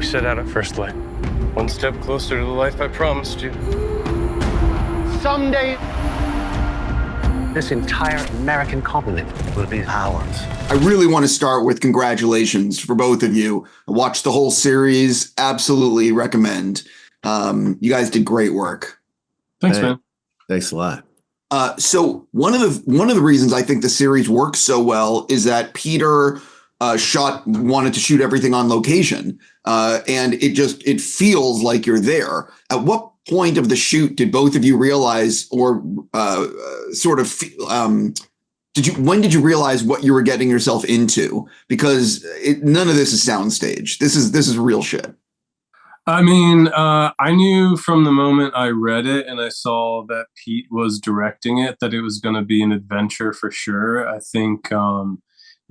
We set out at first light. One step closer to the life I promised you. Someday, this entire American continent will be ours. I really want to start with congratulations for both of you. I watched the whole series. Absolutely recommend. You guys did great work. Thanks, man. Thanks a lot. So one of the reasons I think the series works so well is that Peter wanted to shoot everything on location, and it feels like you're there. At what point of the shoot did both of you realize, or when did you realize what you were getting yourself into? Because none of this is soundstage. This is real shit. I mean, I knew from the moment I read it and I saw that Pete was directing it that it was going to be an adventure for sure. I think,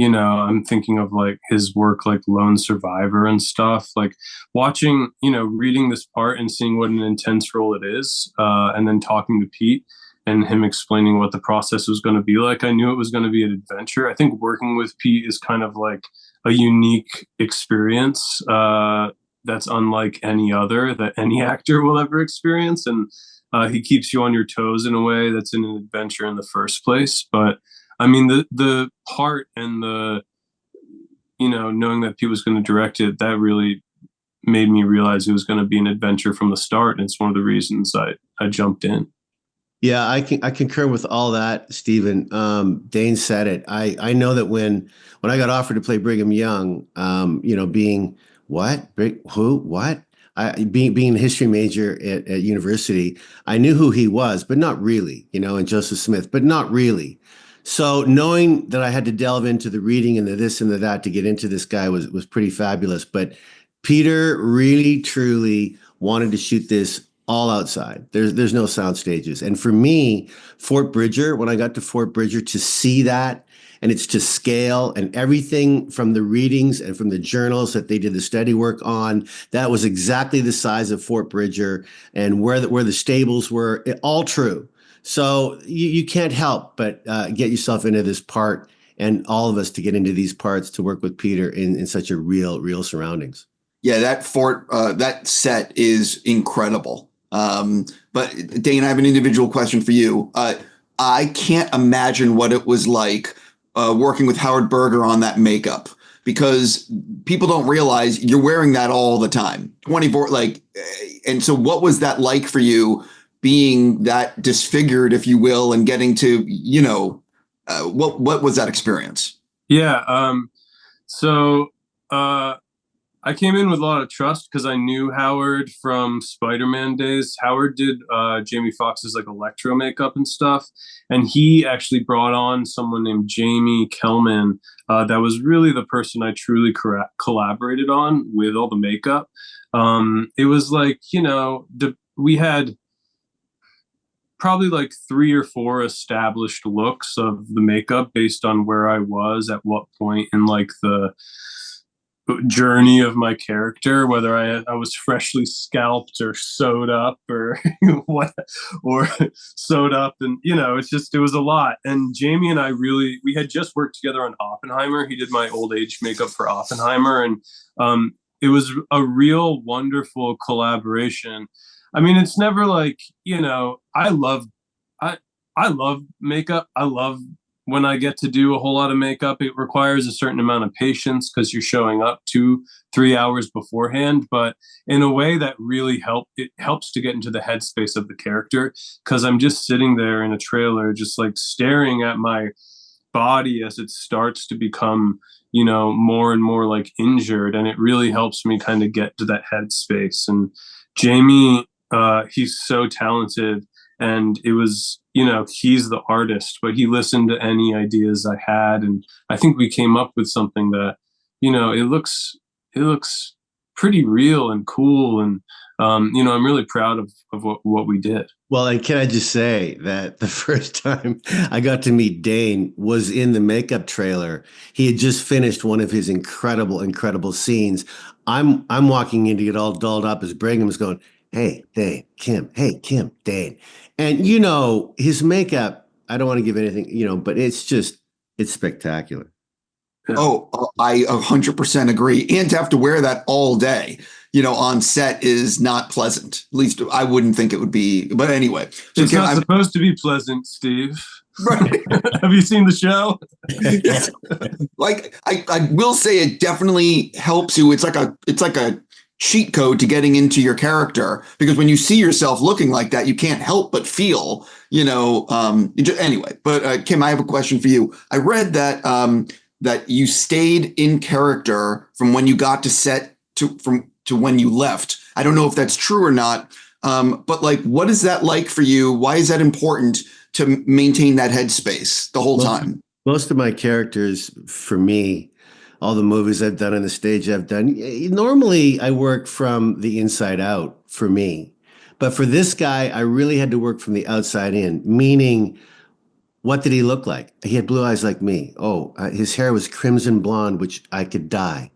I'm thinking of like his work like Lone Survivor and stuff, like watching, reading this part and seeing what an intense role it is, and then talking to Pete and him explaining what the process was going to be like. I knew it was going to be an adventure. I think working with Pete is kind of like a unique experience, that's unlike any other that any actor will ever experience. And he keeps you on your toes in a way that's in an adventure in the first place. But I mean, the part and the, knowing that Pete was going to direct it, that really made me realize it was going to be an adventure from the start. And it's one of the reasons I jumped in. Yeah, I concur with all that, Stephen. Dane said it. I know that when I got offered to play Brigham Young, being being a history major at university, I knew who he was, but not really, and Joseph Smith, but not really. So knowing that I had to delve into the reading and the this and the that to get into this guy was pretty fabulous. But Peter really, truly wanted to shoot this all outside. There's no sound stages. And for me, Fort Bridger, when I got to Fort Bridger, to see that, and it's to scale, and everything from the readings and from the journals that they did the study work on, that was exactly the size of Fort Bridger, and where the stables were, all true. So you can't help but get yourself into this part, and all of us to get into these parts to work with Peter in such a real surroundings. Yeah, that fort, that set is incredible. But Dane, I have an individual question for you. I can't imagine what it was like working with Howard Berger on that makeup, because people don't realize you're wearing that all the time, 24. And so what was that like for you, being that disfigured, if you will, and getting to, what was that experience? Yeah. So I came in with a lot of trust because I knew Howard from Spider-Man days. Howard did Jamie Foxx's like electro makeup and stuff. And he actually brought on someone named Jamie Kellman. That was really the person I truly collaborated on with all the makeup. It was like, we had probably like 3 or 4 established looks of the makeup based on where I was at what point in like the journey of my character, whether I was freshly scalped or sewed up or sewed up, and it was a lot. And Jamie and we had just worked together on Oppenheimer. He did my old age makeup for Oppenheimer, and it was a real wonderful collaboration. I mean, it's never like, I love makeup. I love when I get to do a whole lot of makeup. It requires a certain amount of patience because you're showing up 2-3 hours beforehand, but in a way that really helps to get into the headspace of the character, because I'm just sitting there in a trailer, just like staring at my body as it starts to become, more and more like injured. And it really helps me kind of get to that headspace. And Jamie, he's so talented. And it was, he's the artist, but he listened to any ideas I had. And I think we came up with something that, it looks pretty real and cool. And, I'm really proud of what we did. Well, and can I just say that the first time I got to meet Dane was in the makeup trailer. He had just finished one of his incredible scenes. I'm walking in to get all dolled up as Brigham's going, "Hey, Dane, Kim. Hey, Kim, Dane." And, his makeup, I don't want to give anything, but it's spectacular. Oh, I 100% agree. And to have to wear that all day. on set is not pleasant. At least I wouldn't think it would be. But anyway, so it's not supposed to be pleasant, Steve. Right. Have you seen the show? Yes. Like I will say it definitely helps you. It's like a cheat code to getting into your character, because when you see yourself looking like that, you can't help but feel, anyway. But Kim, I have a question for you. I read that that you stayed in character from when you got to set to when you left. I don't know if that's true or not. But like, what is that like for you? Why is that important to maintain that headspace the whole time? Most of my characters, for me, all the movies I've done and the stage I've done, normally I work from the inside out for me. But for this guy, I really had to work from the outside in, meaning, what did he look like? He had blue eyes like me. His hair was crimson blonde, which I could dye.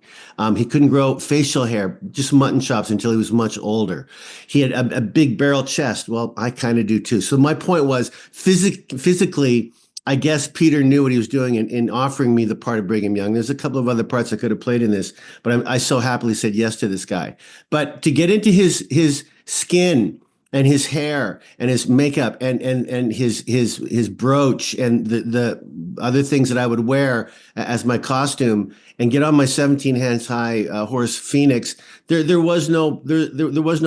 He couldn't grow facial hair, just mutton chops, until he was much older. He had a big barrel chest. Well, I kind of do too. So my point was, physically, I guess Peter knew what he was doing in offering me the part of Brigham Young. There's a couple of other parts I could have played in this, but I so happily said yes to this guy. But to get into his skin and his hair and his makeup and his brooch and the other things that I would wear as my costume, and get on my 17 hands high horse Phoenix, there was no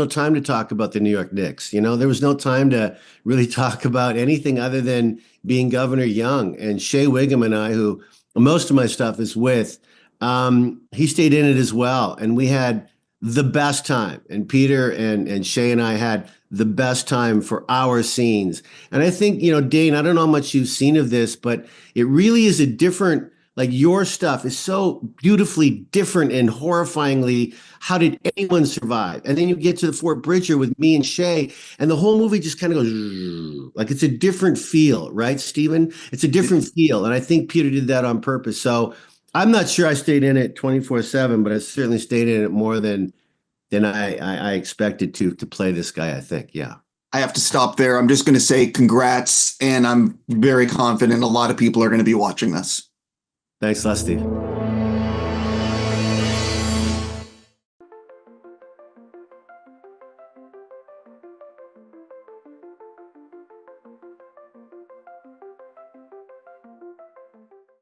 time to talk about the New York Knicks. There was no time to really talk about anything other than being Governor Young. And Shea Wiggum and I, who most of my stuff is with, he stayed in it as well, and we had the best time. And Peter and Shea and I had the best time for our scenes. And I think, Dane, I don't know how much you've seen of this, but it really is a different, like, your stuff is so beautifully different and horrifyingly, how did anyone survive? And then you get to the Fort Bridger with me and Shea, and the whole movie just kind of goes, like, it's a different feel, right, Stephen? It's a different feel. And I think Peter did that on purpose. So I'm not sure I stayed in it 24/7, but I certainly stayed in it more than I expected to play this guy, I think. Yeah. I have to stop there. I'm just going to say congrats, and I'm very confident a lot of people are going to be watching this. Thanks, Steve.